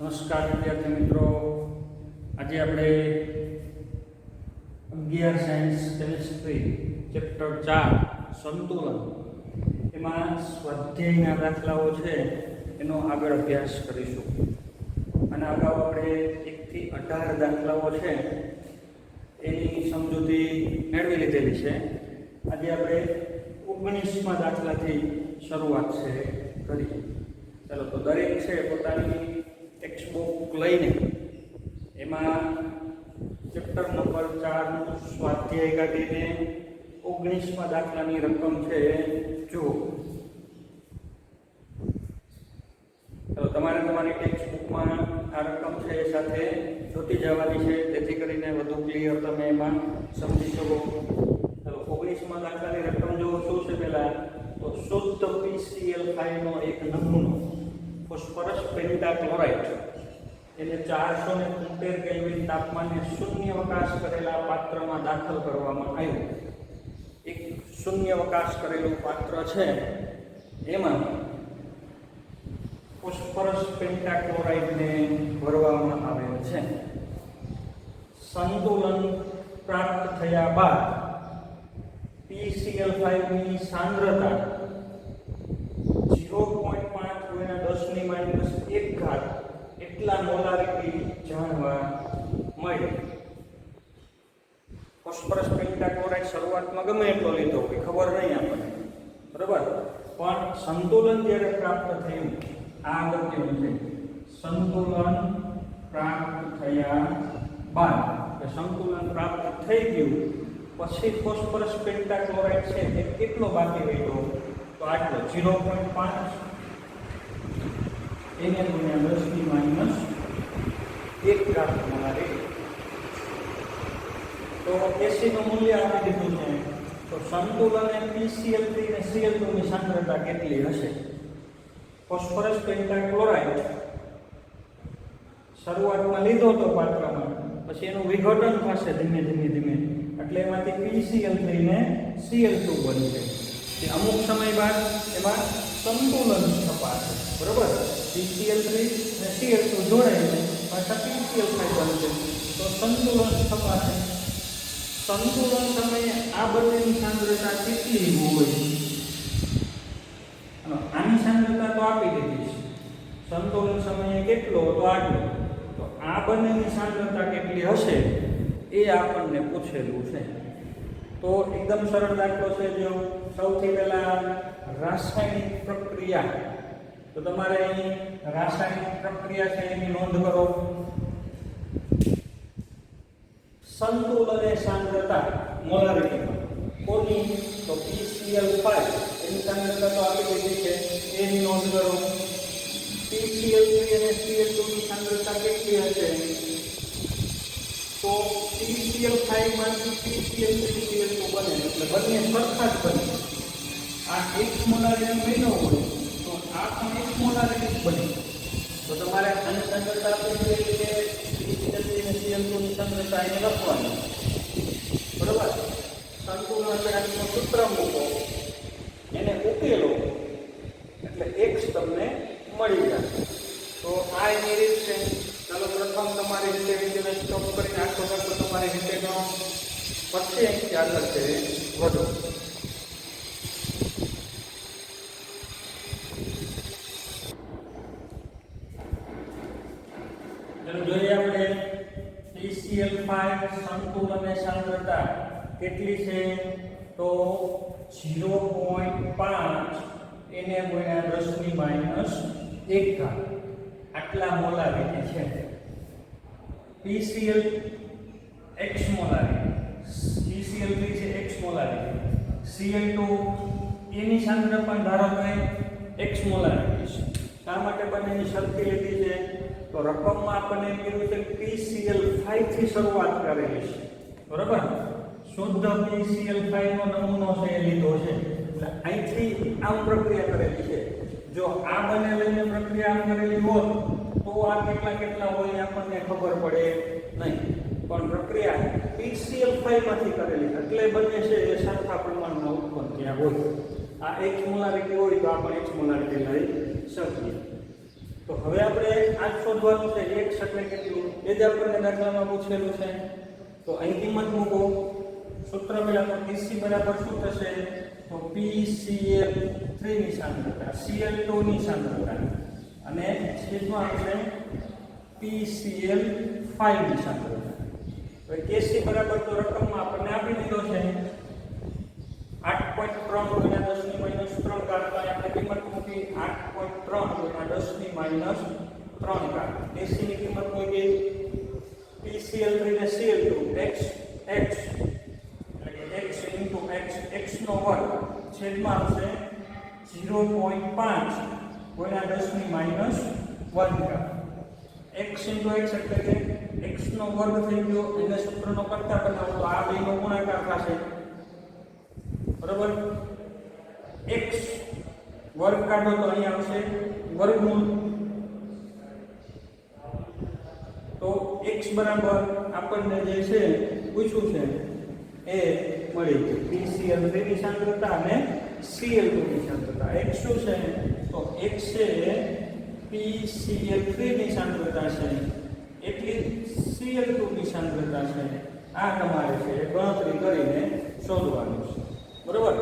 નમસ્કાર વિદ્યાર્થી મિત્રો, આજે આપણે 11 સાયન્સ કેમિસ્ટ્રી ચેપ્ટર 4 સંતુલન એમાં સ્વાધ્યાયના દાખલાઓ છે એનો આગળ અભ્યાસ કરીશું. અને અગાઉ આપણે 1 થી 18 દાખલાઓ છે એની સમજૂતી મેળવી લીધેલી છે. આજે આપણે 19મા દાખલાથી શરૂઆત છે કરીએ. ચાલો, તો દરેક છે પોતાની ટેક્સ્ટ બુક લઈને એમાં ચેપ્ટર નંબર 4 નું સ્વાધ્યાય કાઢીને 19મા દાખલાની રકમ છે જુઓ. ચાલો, તમારે તમારી ટેક્સ્ટ બુકમાં આ રકમ છે એ સાથે જોતી જવાની છે, જેથી કરીને વધુ ક્લિયર તમે એમાં સમજી શકો. ચાલો, 19મા દાખલાની રકમ જુઓ. શું છે પહેલા તો શુદ્ધ PCl5 નો એક નમૂનો ફોસ્ફરસ પેન્ટાક્લોરાઇડ એને 473 કેલ્વિન તાપમાને શૂન્યાવકાશ કરેલા પાત્રમાં દાખલ કરવામાં આવ્યું. એક શૂન્યાવકાશ કરેલું પાત્ર છે, એમાં ફોસ્ફરસ પેન્ટાક્લોરાઇડને ભરવામાં આવેલ છે. સંતુલન પ્રાપ્ત થયા બાદ PCl5 ની સાંદ્રતા 0.5 એટલા મોલારિટી જાણવા મળી. ફોસ્ફરસ પેન્ટાક્લોરાઇડ શરૂઆતમાં ગમે એટલો લીધો હોય, ખબર નહીં આપણને, બરાબર, પણ સંતુલન જ્યારે પ્રાપ્ત થયું, આ અગત્યનું છે. સંતુલન પ્રાપ્ત થયા બાદ સંતુલન પ્રાપ્ત થઈ ગયું પછી ફોસ્ફરસ પેન્ટાક્લોરાઇડ છે એ કેટલો બાકી રહ્યો તો આટલો 0.5 એને ગુણ્યા 10⁻1 ગ્રામ મોલારિટી. તો એસિડનું મૂલ્ય આપી દીધું છે. તો સંતુલન PCl3 અને Cl2 ની સાંદ્રતા કેટલી હશે? ફોસ્ફરસ પેન્ટાક્લોરાઇડ શરૂઆતમાં લીધો તો પાત્રમાં, પછી એનું વિઘટન થશે ધીમે ધીમે, એટલે એમાંથી PCl3 ને Cl2 બનશે. અમુક સમય બાદ એમાં સંતુલન સ્થપાશે, બરોબર. PCl3 અને Cl2 જોડાઈને પાછા PCl5 બનશે, તો સંતુલન સ્થપાશે. સંતુલન સમયે આ બંનેની સાંદ્રતા કેટલી હોય? આની સાંદ્રતા તો આપી દીધી છે, સંતુલન સમયે કેટલો તો આટલો. તો આ બંનેની સાંદ્રતા કેટલી હશે એ આપણને પૂછેલું છે. તો એકદમ સરળ દાખલો છે. જો સૌથી પહેલા રાસાયણિક પ્રક્રિયા, તો તમારે અહીં રાસાયણિક પ્રક્રિયા છે એની નોંધ કરો. સંતુલન એ સાંદ્રતા મોલારિટીમાં કોની? તો PCl5 એની સાંદ્રતા તો આપી દીધી છે, એની નોંધ કરો. PCl3 અને Cl2 ની સાંદ્રતા કેટલી હશે? તો PCl5 માંથી PCl3 Cl2 બને, એટલે બંને સરખા જ બને. આ 1 મોલારિટી બન્યો હોય તો આ પણ 1 મોલારિટી બને. તો તમારે આની સાંદ્રતા આપી છે PCl3 અને Cl2 ની સાંદ્રતા એને લખવાની, બરોબર. સંતુલન નું સૂત્ર મૂકો, એને ઉકેલો એટલે x તમને મળી જશે. તો આ એની રીત છે. ચાલો, પ્રથમ તમારી રીતે સ્ટોપ કરીને આખો દાખલો તમારી રીતે ગણો, પછી અહીંથી આગળ છે વધો. ચાલો જોઈએ આપણે PCl5 સંતુલન સાંદ્રતા કેટલી છે? તો 0.5 એને ગુણ્યા 10⁻1 આટલા મોલારિટી છે. PCl x મોલારિટી, PCl3 છે x મોલારિટી, Cl2 એની સાંદ્રતા પણ ધારો કે x મોલારિટી છે. શા માટે બંનેની સરખી લીધી છે? તો રકમમાં આપણને એમ કીધું છે PCl5 થી શરૂઆત કરેલી છે, બરોબર. શુદ્ધ PCl5 નો નમૂનો છે એ લીધો છે, એટલે અહીંથી આમ પ્રક્રિયા કરેલી છે. જો આ બંને લઈને પ્રક્રિયા આમ કરેલી હોત તો આ કેટલા હોય આપણને ખબર પડે નહીં, પણ પ્રક્રિયા PCl5 માંથી કરેલી એટલે બંને છે એ સરખા પ્રમાણમાં ઉત્પન્ન થયા હોય. આ X મોલારિટી હોય તો આપણે X મોલારિટી લઈ શકીએ. તો હવે આપણે આ શોધવાનું છે x એટલે કેટલું એ જ આપણને દાખલામાં પૂછેલું છે. તો અહીં કિંમત મૂકો. સૂત્ર મેળવો તો Pc બરાબર શું થશે? તો PCl3 ની સાંદ્રતા Cl2 ની સાંદ્રતા અને છેદમાં આવશે PCl5 ની સાંદ્રતા. હવે Kc બરાબર તો રકમમાં આપણને આપી દીધો છે 8.3 ગુણ્યા 10 ની માઈનસ 3 ઘાત. તો આપણે કિંમત મૂકી 8.3 ગુણ્યા 10 ની માઈનસ 3 ઘાત. Kc ની કિંમત મૂકી PCl3 ને Cl2 x x into x નો વર્ગ છેદમાં આવશે 0.5 ગુણ્યા 10 ની માઈનસ 1 ઘાત. x into x એટલે કે x નો વર્ગ થઈ ગયો એને સૂત્રનો કરતા બનાવો તો આ બેનો ગુણાકાર થશે. બરાબર. x વર્ગ કાઢો તો અહીં આવશે વર્ગમૂળ. તો x બરાબર આપણને જે છે પૂછ્યું છે એ મળી ગયું PCl3 ની સાંદ્રતા અને Cl2 ની સાંદ્રતા. x શું છે? તો x છે PCl3 ની સાંદ્રતા છે એટલી Cl2 ની સાંદ્રતા છે. આ તમારે છે ગણતરી કરીને શોધવાનું છે. બરોબર.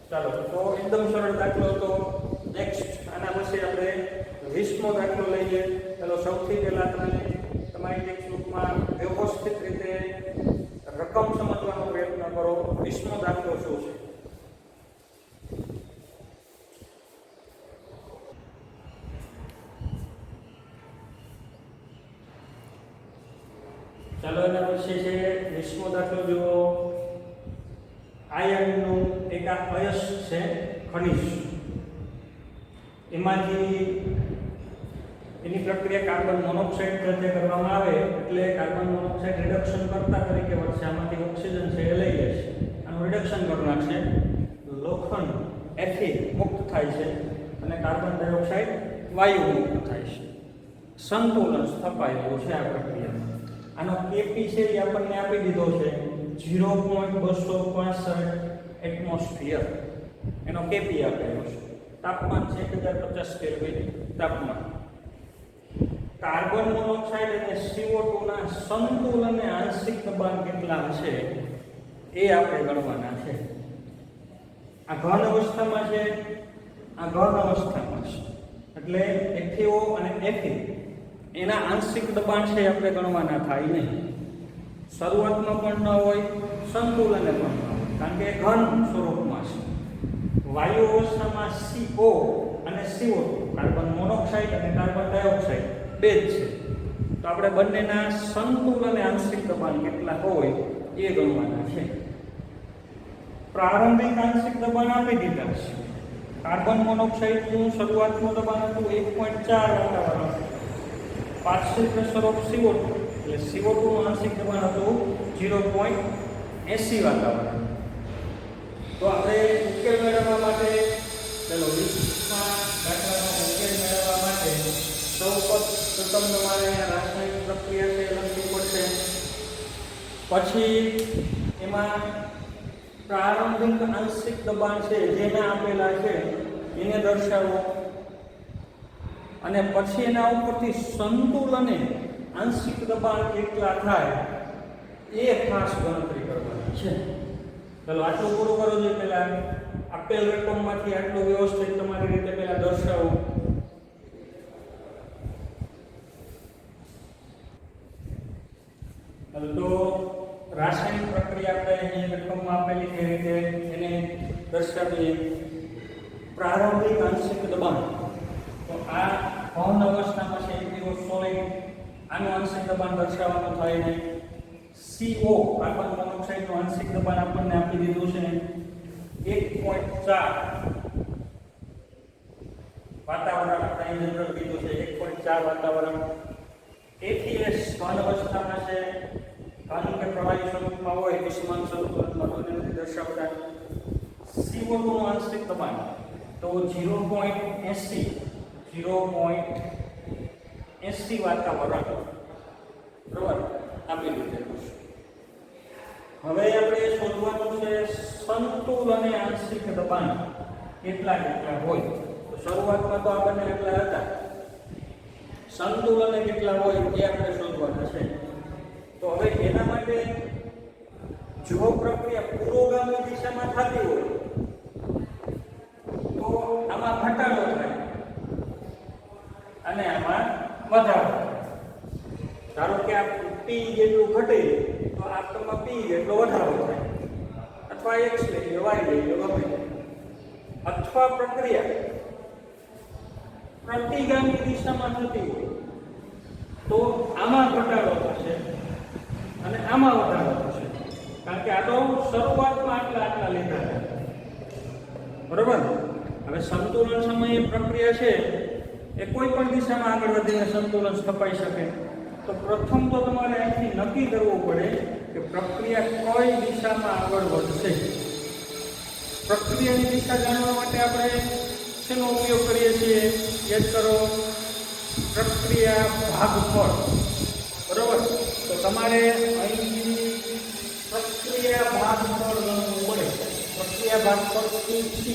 ચાલો તો એકદમ સરળ દાખલો તો નેક્સ્ટ આના પછી આપણે 20મો દાખલો લઈએ. ચાલો સૌથી પહેલા તમે તમારી ટેક્સ્ટબુકમાં વ્યવસ્થિત રીતે રકમ સમજવાનો પ્રયત્ન કરો. 20મો દાખલો શું છે? ચાલો એના પછી છે 20મો દાખલો જુઓ. આયર્નનું એક અયસ્ક છે ખનિજ. એમાંથી એની પ્રક્રિયા કાર્બન મોનોક્સાઇડ સાથે કરવામાં આવે એટલે કાર્બન મોનોક્સાઇડ રિડક્શન કરતા તરીકે વધશે. આમાંથી ઓક્સિજન છે એ લઈ લેશે, આનું રિડક્શન કરી નાખશે. લોખંડ Fe મુક્ત થાય છે અને કાર્બન ડાયોક્સાઇડ વાયુ મુક્ત થાય છે. સંતુલન સ્થપાયેલું છે આ પ્રક્રિયામાં. આનો Kp છે એ આપણને આપી દીધો છે 0.265 એટમોસ્ફિયર. એનો Kp આપેલો છે. તાપમાન છે 1050 કેલ્વિન તાપમાન. કાર્બન મોનોક્સાઇડ અને CO2 ના સંતુલન અને આંશિક દબાણ કેટલા હશે એ આપણે ગણવાના છે. આ ઘન અવસ્થામાં છે, આ ઘન અવસ્થામાં છે એટલે FeO અને Fe એના આંશિક દબાણ છે આપણે ગણવાના થાય નહીં. શરૂઆતમાં પણ ન હોય, સંતુલને પણ ન હોય, કારણ કે ઘન સ્વરૂપમાં છે. વાયુ અવસ્થામાં CO અને CO2 કાર્બન મોનોક્સાઇડ અને કાર્બન ડાયોક્સાઇડ બે જ છે. તો આપણે બંનેના સંતુલન અને આંશિક દબાણ કેટલા હોય એ ગણવાના છે. પ્રારંભિક આંશિક દબાણ આપી દીધા છે. કાર્બન મોનોક્સાઇડનું શરૂઆતનું દબાણ હતું 1.4 વાતાવરણ. પાર્શિયલ પ્રેશર ઓફ CO2 એટલે CO2 નું આંશિક દબાણ હતું 0.80 વાતાવરણ. તો આપણે ઉકેલ મેળવવા માટે ચલો 20માં દાખલાનો ઉકેલ મેળવવા માટે સૌપ્રથમ તમારે રાસાયણિક પ્રક્રિયા છે લખવી પડશે. પછી એમાં પ્રારંભિક આંશિક દબાણ છે જેના આપેલા છે એને દર્શાવો અને પછી એના ઉપરથી સંતુલને આંશિક દબાણ કેટલા થાય એ ખાસ ગણતરી કરવાની છે. ચલો આટલું પૂરું કરો છો. પહેલા આપેલ રકમમાંથી આટલું વ્યવસ્થિત તમારી રીતે પહેલા દર્શાવો. તો રાસાયણિક પ્રક્રિયા આપણે અહીં રકમમાં આપેલી છે રીતે એને દર્શાવીએ. પ્રારંભિક આંશિક દબાણ તો આ ઘન અવસ્થામાં છે FeO સોલિડ, આનું આંશિક દબાણ દર્શાવવાનું થાય નહીં. CO કાર્બન મોનોક્સાઇડનું આંશિક દબાણ આપણને આપી દીધું છે 1.4 વાતાવરણ. આપણે જનરલ કીધું છે 1.4 વાતાવરણ. ATS ઘન અવસ્થામાં છે, ઘન કે પ્રવાહી સ્વરૂપમાં હોય કે સમાન સ્વરૂપમાં તો એને દર્શાવતા. CO2 નું આંશિક દબાણ તો 0.80 વાતાવરણ બરાબર આપી દીધેલું છે. હવે આપણે શોધવાનું છે સંતુલન અને આંશિક દબાણ કેટલા કેટલા હોય. તો શરૂઆતમાં તો આપણને એટલા હતા સંતુલન કેટલા હોય એ આપણે શોધવાના છે. તો હવે એના માટે જો પ્રક્રિયા પુરોગામી દિશામાં થતી હોય તો આમાં ઘટાડો થાય અને આમાં વધારો. ધારો કે આ p જેટલું ઘટે તો આપવામાં p જેટલો વધારો થાય, અથવા x લઈ લો, y લઈ લો, ગમે તે. અથવા પ્રક્રિયા પ્રતિગામી દિશામાં થતી હોય તો આમાં ઘટાડો થશે અને આમાં વધારો થશે, કારણ કે આ તો શરૂઆતમાં આટલા લીધા હતા, બરોબર. હવે સંતુલન સમયે પ્રક્રિયા છે એ કોઈ પણ દિશામાં આગળ વધીને સંતુલન સ્થપાઈ શકે. તો પ્રથમ તો તમારે અહીંથી નક્કી કરવું પડે કે પ્રક્રિયા કઈ દિશામાં આગળ વધશે. પ્રક્રિયાની દિશા જાણવા માટે આપણે શેનો ઉપયોગ કરીએ છીએ? યાદ કરો, પ્રક્રિયા ભાગફળ, બરોબર. તો તમારે અહીંથી પ્રક્રિયા ભાગફળ ગણવું પડે. પ્રક્રિયા ભાગફળ QC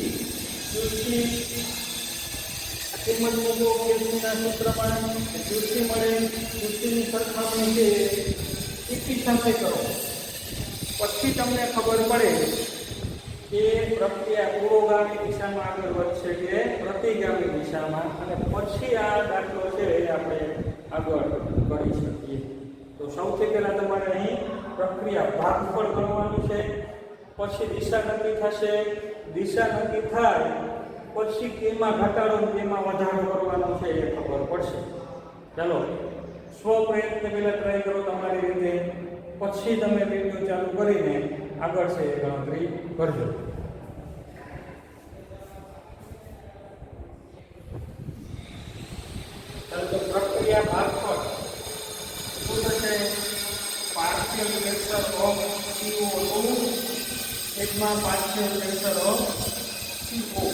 કિંમત મૂકો QCના સૂત્રમાં, QC મળે. QCની સરખામણી છે CP સાથે કરો, પછી તમને ખબર પડે કે પ્રક્રિયા પુરોગામી દિશામાં આગળ વધશે કે પ્રતિગામી દિશામાં, અને પછી આ દાખલો છે એ આપણે આગળ કરી શકીએ. તો સૌથી પહેલા તમારે અહીં પ્રક્રિયા ભાગફળ ગણવાનું છે, પછી દિશા નક્કી થશે. દિશા નક્કી થાય પછી કેમાં ઘટાડો કેમાં વધારો કરવાનો છે એ ખબર પડશે. ચાલો સ્વ પ્રયત્ન પહેલા ટ્રાય કરો તમારી રીતે, પછી તમે વિડિયો ચાલુ કરીને આગળ છે એ ગણતરી કરજો. ચાલો તો પ્રક્રિયા ભાગફળ શું થશે? પાર્શિયલ પ્રેશર ઓફ CO2 એકમાં પાર્શિયલ પ્રેશર ઓફ CO.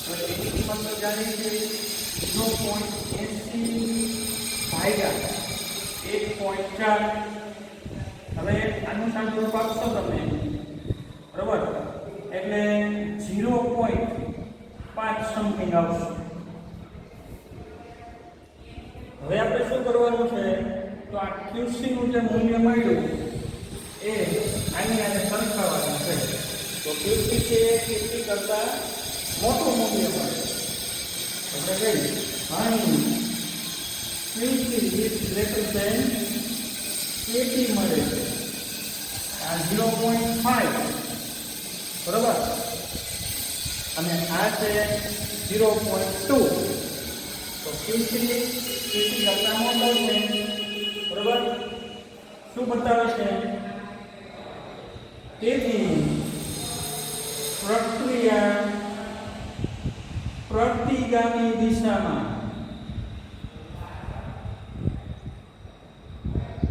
હવે એની કિંમત તો જાણી છે 0.80 ભાગ્યા 1.4. હવે આનું સાદુરૂપ આપશો તમે, બરોબર, એટલે 0.5 સમથિંગ આવશે. હવે આપણે શું કરવાનું છે? તો આ QC નું જે મૂલ્ય મળ્યું એ આની સાથે સરખાવવાનું છે. તો QC છે KP કરતા મોટું મૂલ્ય મળે, એટલે કઈ અહીં QC is greater than KP મળે છે. આ 0.5, બરોબર, અને આ છે 0.2. તો QC કરતા મોટો છે, બરોબર. શું બતાવે છે? તેથી પ્રક્રિયા પ્રતિગામી દિશામાં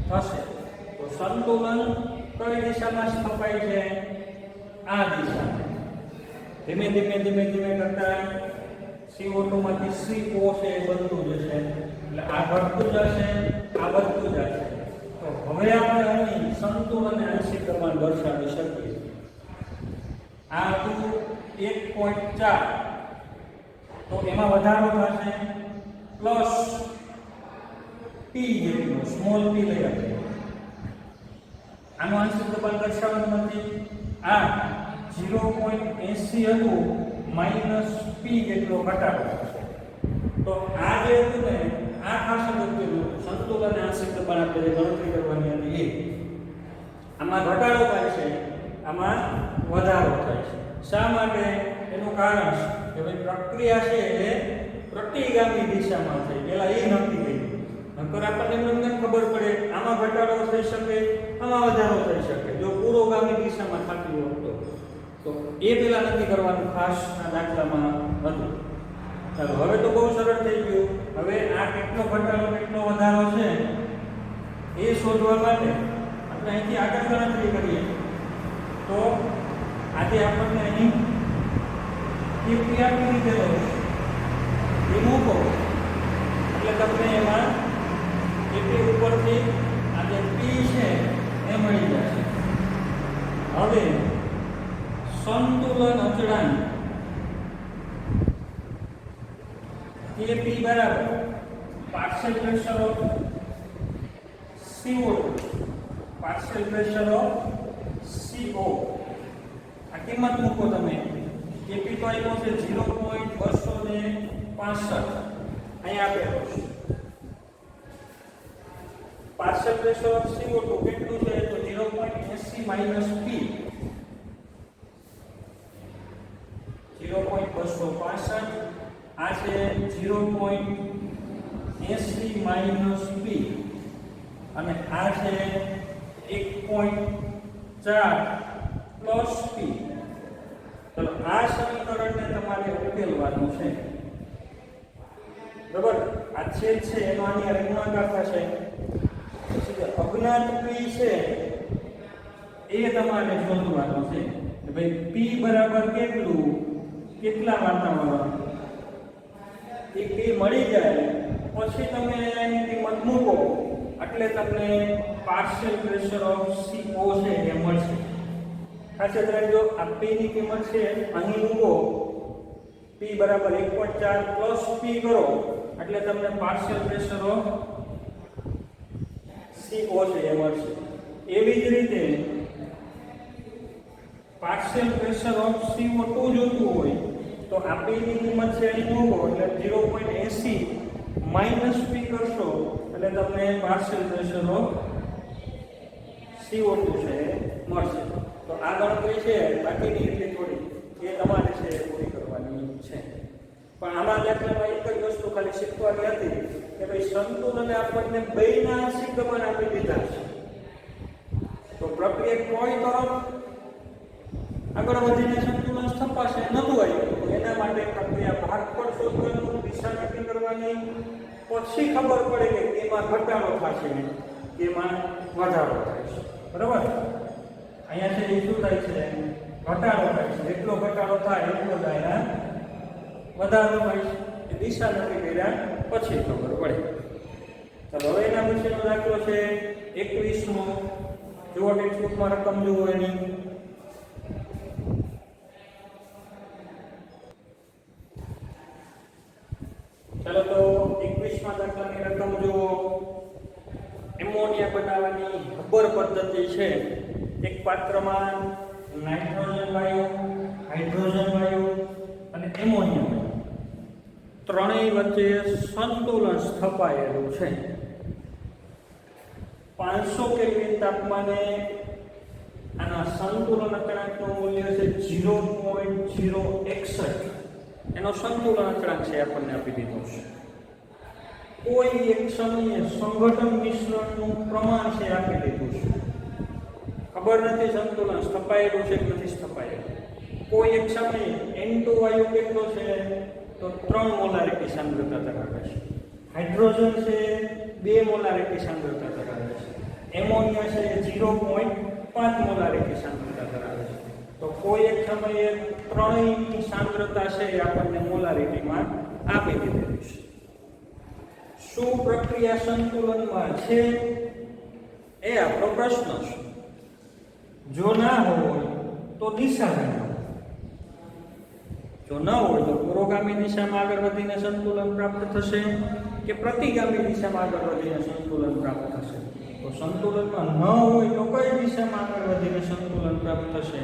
થશે. તો સંતુલન કઈ દિશામાં સ્થપાય છે? આ દિશામાં. ધીમે ધીમે ધીમે ધીમે કરતા CO2 માંથી CO છે એ બનતું જશે, એટલે આ ઘટતું જશે, આ વધતું જશે. તો હવે આપણે અહીં સંતુલન અને આંશિક દબાણ દર્શાવી શકીએ. આ હતું 1.4, તો એમાં વધારો થશે પ્લસ P જેટલું, સ્મોલ p લઈ આપીએ. આનું આંશિક દબાણ દર્શાવવાનું નથી. આ 0.80 હતું માઇનસ P જેટલો ઘટાડો થશે. તો આ જે હતું ને આ ખાસ અગત્યનું સંતુલન આંશિક દબાણ આપણે ગણતરી કરવાની હતી એ. આમાં ઘટાડો થાય છે, આમાં વધારો થાય છે. શા માટે? એનું કારણ કે ભાઈ પ્રક્રિયા છે એ પ્રતિગામી દિશામાં થઈ. પહેલા એ નક્કી કર્યું, નકર આપણને એમને ખબર પડે આમાં ઘટાડો થઈ શકે, આમાં વધારો થઈ શકે જો પુરોગામી દિશામાં થતી હોય તો એ પહેલા નક્કી કરવાનું ખાસ આ દાખલામાં હતું. ચાલો હવે તો બહુ સરળ થઈ ગયું. હવે આ કેટલો ઘટાડો કેટલો વધારો છે એ શોધવા માટે આપણે અહીંથી આગળ ગણતરી કરીએ. તો આજે આપણને અહીં KP આપી દીધેલો એ મૂકો એટલે તમને એમાં KP ઉપરથી આ જે P છે એ મળી જશે. હવે સંતુલન અચળાંક KP બરાબર partial pressure of CO2, partial pressure of CO, આ કિંમત મૂકો તમે. કેપી તો આવ્યો છે 0.265, અહીંયા આપેલો છે. પાર્શિયલ પ્રેશર ઓફ CO2 કેટલું છે તો 0.80 માઈનસ P, 0.265, આ છે 0.80 માઈનસ P, અને આ છે 1.4 પ્લસ P. તો આ સમીકરણને તમારે ઉકેલવાનું છે. બરાબર, આ છેદ છે એનો આની હારે ગુણાકાર થશે. પછી અજ્ઞાત P છે એ તમારે શોધવાનો છે કે ભાઈ P બરાબર કેટલા વાતાવરણ, એ P મળી જાય પછી તમે એની કિંમત મૂકો એટલે તમને પાર્શિયલ પ્રેશર ઓફ CO છે એ મળશે. ખાસ યાદ રાખજો, આ P ની કિંમત છે અહીં મૂકો, P બરાબર 1.4 પ્લસ P કરો એટલે તમને પાર્શિયલ પ્રેશર ઓફ CO છે એ મળશે. એવી જ રીતે પાર્શિયલ પ્રેશર ઓફ CO2 જોતું હોય તો આ P ની કિંમત છે અહીં મૂકો એટલે 0.80 માઈનસ P કરશો એટલે તમને પાર્શિયલ પ્રેશર ઓફ CO2 છે મળશે. તો આ ગણતરી છે બાકીની એટલી થોડી એ તમારે છે પૂરી કરવાની છે. પણ આમાં દાખલામાં એક જ વસ્તુ ખાલી શીખવાની હતી કે ભાઈ સંતુલને આપણને બેયના આંશિક દબાણ આપી દીધા છે, તો પ્રક્રિયા કોઈ તરફ આગળ વધીને સંતુલન સ્થપાશે નતું આવ્યું તો એના માટે પ્રક્રિયા ભાગફળ શોધવાનું, દિશા નક્કી કરવાની, પછી ખબર પડે કે એમાં ઘટાડો થશે ને એમાં વધારો થાય છે. બરાબર, અહીંયા છે એ શું થાય છે, ઘટાડો થાય છે. જેટલો ઘટાડો થાય એટલો દાયરા વધારો થાય છે. એ દિશા નક્કી કર્યા પછી ખબર પડે. ચાલો હવે એના પછીનો દાખલો છે 21મો. જુઓ ટેક્સ્ટબુકમાં રકમ જુઓ એની. ચાલો તો 21મા દાખલાની રકમ જુઓ. એમોનિયા બનાવવાની હબ્બર પદ્ધતિ છે. એક પાત્રમાં નાઇટ્રોજન વાયુ, હાઇડ્રોજન વાયુ અને એમોનિયા વાયુ ત્રણેય વચ્ચે સંતુલન સ્થપાયેલું છે. 500 કેલ્વિન તાપમાને આના સંતુલન અચળાંકનું મૂલ્ય છે 0.061. એનો સંતુલન અચળાંક છે આપણને આપી દીધો છે. કોઈ એક સમયે સંઘટન મિશ્રણનું પ્રમાણ છે આપી દીધું છે. ખબર નથી સંતુલન સ્થપાયેલું છે કે નથી સ્થપાયેલું. કોઈ એક સમયે N2 વાયુ કેટલો છે તો 3 મોલારિટી સાંદ્રતા ધરાવે છે. હાઇડ્રોજન છે 2 મોલારિટી સાંદ્રતા ધરાવે છે. એમોનિયા છે 0.5 મોલારિટી સાંદ્રતા ધરાવે છે. તો કોઈ એક સમયે ત્રણેયની સાંદ્રતા છે એ આપણને મોલારિટીમાં આપી દીધેલી છે. શું પ્રક્રિયા સંતુલનમાં છે એ આપણો પ્રશ્ન છે. જો ના હોય તો દિશા જણાવો. જો ન હોય તો પુરોગામી દિશામાં આગળ વધીને સંતુલન પ્રાપ્ત થશે કે પ્રતિગામી દિશામાં આગળ વધીને સંતુલન પ્રાપ્ત થશે. તો સંતુલનમાં ન હોય તો કઈ દિશામાં આગળ વધીને સંતુલન પ્રાપ્ત થશે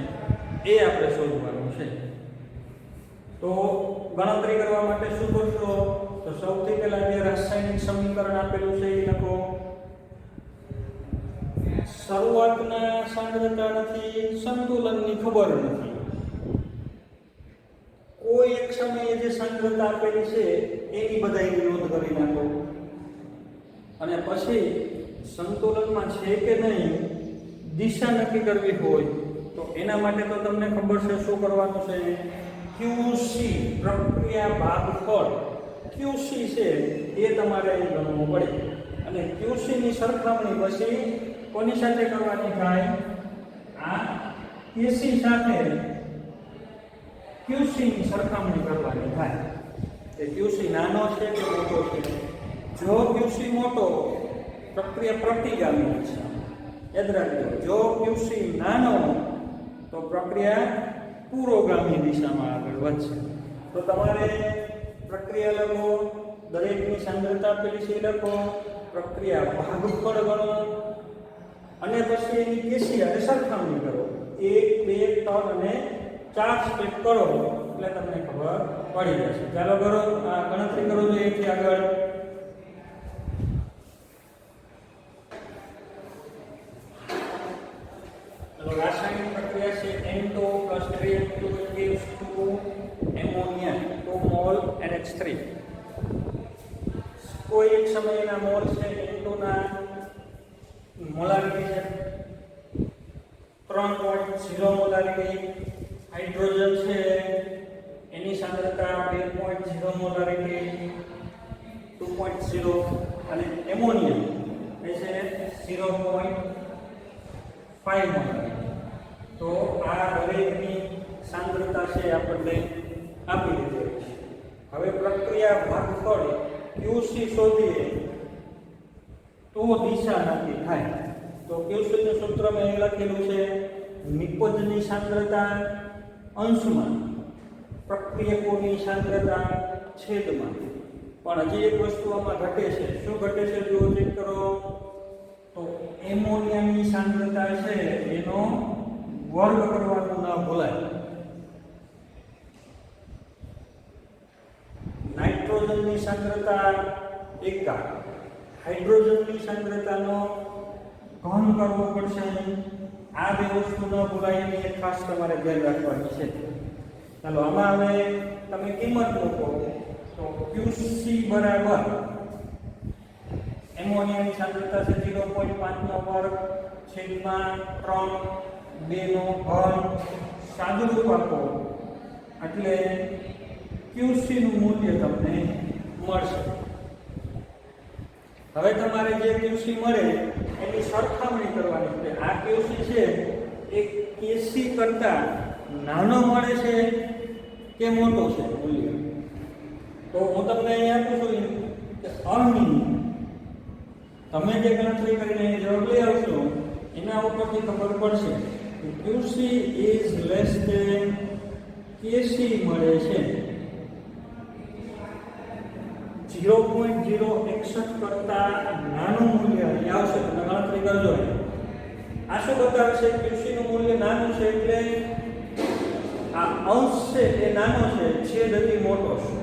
એ આપણે શોધવાનું છે. તો ગણતરી કરવા માટે શું કરશો તો સૌથી પહેલા જે રાસાયણિક સમીકરણ આપેલું છે એ લખો. શરૂઆતના સાંદ્રતા નથી, સંતુલનની ખબર નથી. કોઈ એક સમયે જે સાંદ્રતા આપેલી છે એની બધાની નોંધ કરી નાખો. અને પછી સંતુલનમાં છે કે નહીં દિશા નક્કી કરવી હોય તો એના માટે તો તમને ખબર છે શું કરવાનું છે. QC પ્રક્રિયા ભાગફળ QC છે એ તમારે અહીં ગણવું પડે. અને QC ની સરખામણી પછી કોની સાથે કરવાની થાય, આ KC સાથે QC ની સરખામણી કરવાની થાય. એ QC નાનો છે કે મોટો છે. જો QC મોટો પ્રક્રિયા પ્રતિગામી છે. યાદ રાખજો, જો QC નાનો તો પ્રક્રિયા પુરોગામી દિશામાં આગળ વધશે. તો તમારે પ્રક્રિયા લખો દરેકની સાંદ્રતા આપેલી છે એ લખો, પ્રક્રિયા ભાગફળ ગણો અને પછી એની કેસી અને સરખામણી કરો. 1 2 3 અને 4 સ્ટેપ કરો એટલે તમને ખબર પડી જશે. ચાલો કરો, આ ગણતરી કરો જોઈએ એથી આગળ. ચલો, રાસાયણિક પ્રક્રિયા છે N2 + 3N2 gives to ammonia 2 mol NH3. કોઈ એક સમયના મોલ છે N2 ના મોલારિટી છે 3.0 મોલારિટી. હાઇડ્રોજન છે એની સાંદ્રતા 2.0 મોલારિટી 2.0 અને એમોનિયા એ છે 0.5 મોલારિટી. તો આ દરેકની સાંદ્રતા છે આપણને આપી દીધી છે. હવે પ્રક્રિયા ભાગફળ QC શોધીએ તો દિશા નક્કી થાય. તો QC નું સૂત્ર મેં લખેલું છે, નિપજની સાંદ્રતા અંશમાં પ્રક્રિયકોની સાંદ્રતા છેદમાં. પણ હજી એક વસ્તુ આમાં ઘટે છે. શું ઘટે છે જુઓ, ચેક કરો. તો એમોનિયાની સાંદ્રતા છે એનો વર્ગ કરવાનું ન ભૂલાય. નાઇટ્રોજનની સાંદ્રતા 1, હાઇડ્રોજનની સાંદ્રતાનો ઘન કરવો પડશે. આ બે વસ્તુ ન ભૂલાય એની ખાસ તમારે ધ્યાન રાખવાની છે. ચાલો, આમાં હવે તમે કિંમત મૂકો તો QC બરાબર એમોનિયાની સાંદ્રતા છે 0.5 નો વર્ગ છેદમાં 3 2 નો ઘન સાદુરૂપ આપો એટલે QC નું મૂલ્ય તમને મળશે. હવે તમારે જે QC મળે એની સરખામણી કરવાની છે. આ QC છે એ KC કરતા નાનો મળે છે કે મોટો છે મૂલ્ય? તો હું તમને અહીંયા આપું છું કે અહીં તમે જે ગણતરી કરીને જવાબ લઈ આવશો એના ઉપરથી ખબર પડશે કે QC is less than KC મળે છે 0.061 કરતા નાનું મૂલ્ય અહીં આવશે. તમે ગણતરી કરજો. આ શું બતાવે છે? QC નું મૂલ્ય નાનું છે એટલે આ અંશ છે એ નાનો છે, છેદ હજી મોટો છે.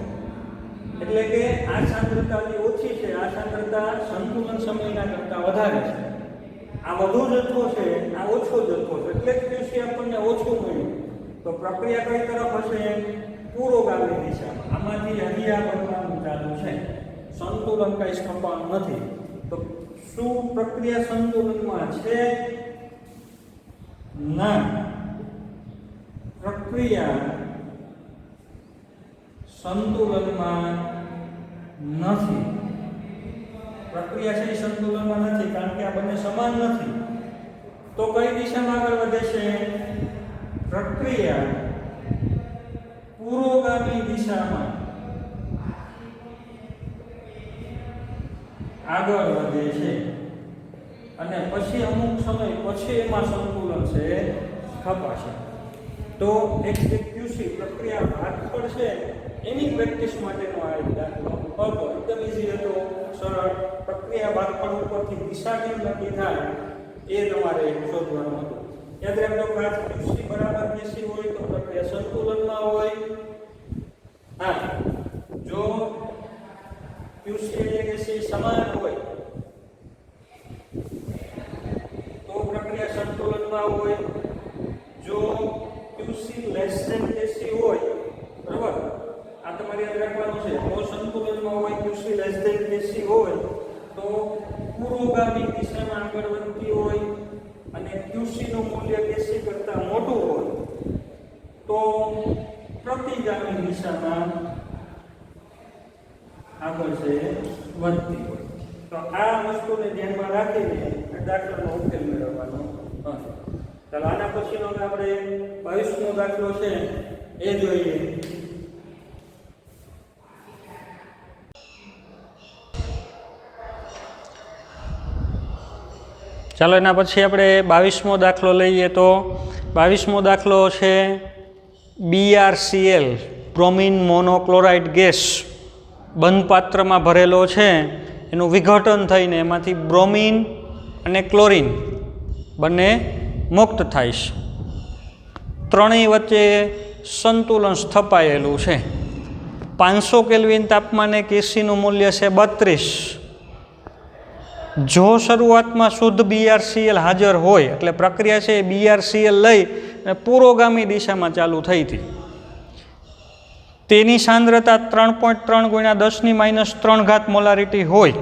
એટલે કે આ સાંદ્રતાની ઓછી છે, આ સાંદ્રતા સંતુલન સમયના કરતા વધારે છે. આ વધુ જથ્થો છે, આ ઓછો જથ્થો છે, એટલે જ QC આપણને ઓછું મળ્યું. તો પ્રક્રિયા કઈ તરફ હશે? પુરોગામી દિશામાં. આમાંથી હજી આ બનવાનું ચાલુ છે. સંતુલન કઈ સ્થપાયું નથી. તો શું પ્રક્રિયા સંતુલનમાં છે? ના, પ્રક્રિયા સંતુલનમાં નથી. પ્રક્રિયા છે સંતુલનમાં નથી કારણ કે આ બંને સમાન નથી. તો કઈ દિશામાં આગળ વધે છે? પ્રક્રિયા પુરોગામી દિશામાં આગળ વધે છે અને પછી અમુક સમય પછી એમાં સંતુલન છે સ્થપાશે. તો એક QC પ્રક્રિયા ભાગફળ છે એની પ્રેક્ટિસ માટેનો આ દાખલો હતો. એકદમ ઈઝી હતો, સરળ. પ્રક્રિયા ભાગફળ ઉપરથી દિશા કેમ નક્કી થાય એ તમારે શોધવાનું હતું. યાદ રાખજો કે QC બરાબર KC હોય તો પ્રક્રિયા સંતુલનમાં હોય. હા, જો QC અને KC સમાન હોય તો પ્રક્રિયા સંતુલનમાં હોય. જો QC લેસ ધેન KC હોય, બરાબર, આ તમારે યાદ રાખવાનું છે. તો સંતુલનમાં હોય, QC લેસ ધેન KC હોય તો પુરોગામી દિશામાં આગળ વધતી હોય અને QC નું મૂલ્ય KC કરતા મોટું હોય તો પ્રતિગામી દિશામાં આગળ છે વધતી હોય. તો આ વસ્તુને ધ્યાનમાં રાખીને દાખલાનો ઉકેલ મેળવવાનો હશે. ચાલો, આના પછીનો આપણે 22મો દાખલો છે એ જોઈએ. ચાલો, એના પછી આપણે 22મો દાખલો લઈએ. તો 22મો દાખલો છે BrCl બ્રોમિન મોનોક્લોરાઇડ ગેસ બંધ પાત્રમાં ભરેલો છે એનું વિઘટન થઈને એમાંથી બ્રોમિન અને ક્લોરિન બંને મુક્ત થાય છે. ત્રણેય વચ્ચે સંતુલન સ્થપાયેલું છે. 500 કેલ્વિન તાપમાને કેસીનું મૂલ્ય છે 32. જો શરૂઆતમાં શુદ્ધ BrCl હાજર હોય એટલે પ્રક્રિયા છે એ BrCl લઈ અને પુરોગામી દિશામાં ચાલુ થઈ હતી, તેની સાંદ્રતા 3.3 × 10⁻³ મોલારિટી હોય.